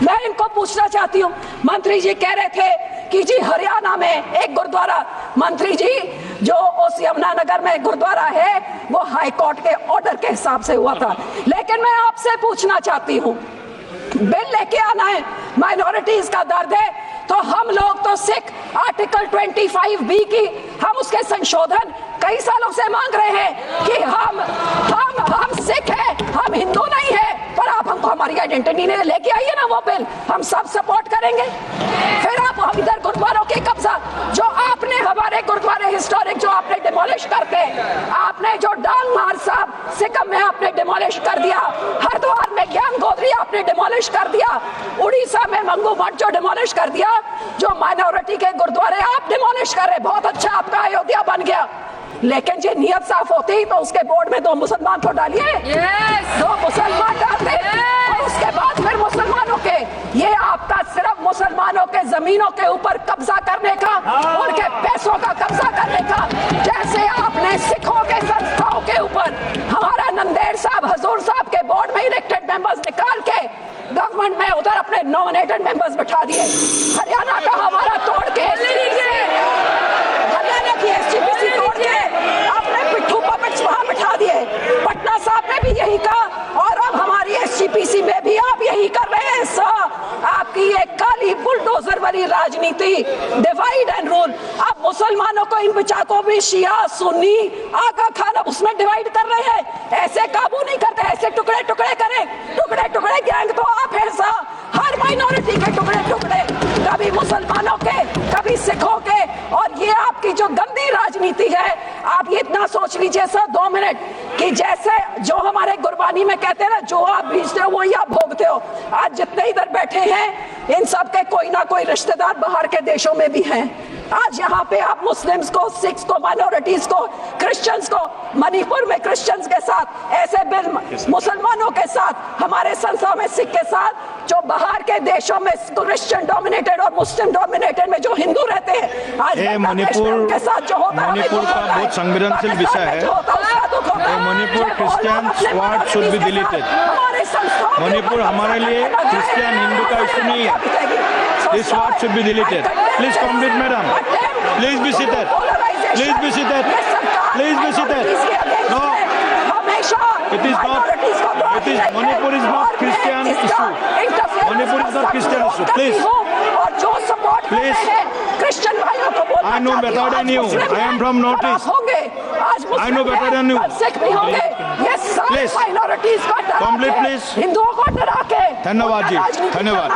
मैं इनको पूछना चाहती हूँ, मंत्री जी कह रहे थे कि जी हरियाणा में एक गुरुद्वारा, मंत्री जी जो उस यमुनानगर में गुरुद्वारा है वो हाई कोर्ट के ऑर्डर के हिसाब से हुआ था। लेकिन मैं आपसे पूछना चाहती हूँ, बिल लेके आना है, माइनॉरिटीज का दर्द है, तो हम लोग तो सिख आर्टिकल 25B की हम उसके संशोधन कई सालों से मांग रहे हैं कि हम सिख हैं, हम हिंदू नहीं है, पर आप हमको हमारी आइडेंटिटी ने लेके आइए ना वो बिल, हम सब सपोर्ट करेंगे। फिर आप हम इधर गुरुद्वारों के कब्जा, जो आपने हमारे गुरुद्वारे हिस्टोरिक जो आपने डिमोलिश करके, आपने जो डांग मार साहब सिक्किम में आपने डिमोलिश कर दिया, हरिद्वार में ज्ञान गोदरी आपने डिमोलिश कर दिया, उड़ीसा में मंगू मठ जो डिमोलिश कर दिया, जो माइनॉरिटी के गुरुद्वारे आप डिमोलिश कर रहे, बहुत अच्छा आपका अयोध्या बन गया। लेकिन जी नियत साफ होती तो उसके बोर्ड में 2 मुसलमान को डालिए, 2 मुसलमान डालते, और उसके बाद फिर मुसलमानों के, ये आपका सिर्फ मुसलमानों के जमीनों के ऊपर कब्जा करने का, उनके पैसों का कब्जा करने का, जैसे आपने सिखों के संस्थाओं के ऊपर हमारा नंदेड़ साहब हजूर साहब के बोर्ड में इलेक्टेड मेंबर्स निकाल के गवर्नमेंट में उधर अपने नॉमिनेटेड मेंबर्स बैठा दिए, हरियाणा का हमारा तोड़ के हरियाणा की SGPC तोड़ के आपने पिट्ठू पपेट्स वहां बैठा दिए, पटना साहब ने भी यही कहा, और अब हमारी SGPC में भी आप यही कर रहे हैं। आपकी ये काली बुलडोजर वाली राजनीति, डिवाइड एंड रूल, आप मुसलमानों को इन बिचाकों भी शिया सुन्नी आगा खाना उसमें डिवाइड कर रहे हैं, ऐसे काबू नहीं करते, ऐसे टुकड़े टुकड़े करें, टुकड़े टुकड़े गैंग तो आप हैं हर माइनॉरिटी के टुकड़े टुकड़े, कभी मुसलमानों के, कभी सिखों के, और ये आपकी जो गंदी राजनीति है, आप ये इतना सोच लीजिए सर 2 मिनट कि जैसे जो हमारे गुरबानी में कहते हैं ना, जो आप बीजते हो वही आप भोगते हो। आज जितने इधर बैठे हैं इन सब के कोई ना कोई रिश्तेदार बाहर के देशों में भी हैं। आज यहाँ पे आप मुस्लिम्स को, सिख्स को, माइनॉरिटीज को, क्रिश्चियंस को, मणिपुर में क्रिश्चियंस के साथ ऐसे बिल, मुसलमानों के साथ, हमारे संस्था में सिख के साथ, जो बाहर के देशों में क्रिश्चियन डोमिनेटेड और मुस्लिम डोमिनेटेड में जो हिंदू रहते हैं, आज मणिपुर के साथ जो होता है, मणिपुर का बहुत संवेदनशील विषय है। Manipur Christian sword should be deleted. Manipur हमारे लिए क्रिश्चियन हिंदू का इशू नहीं है। This word should be deleted. Please complete, madam. Please be seated. Please be seated. Please be seated. No, it is not. It is Manipur is not Christian issue. Manipur is not Christian issue. Please. Please. Christian भाइयों को बोलना I know better than you. I am from Northeast. I know better than you. Sikh भी होंगे। ये सारी minorities को Complete, please. हिंदुओं को डरा के धन्यवाद जी, धन्यवाद।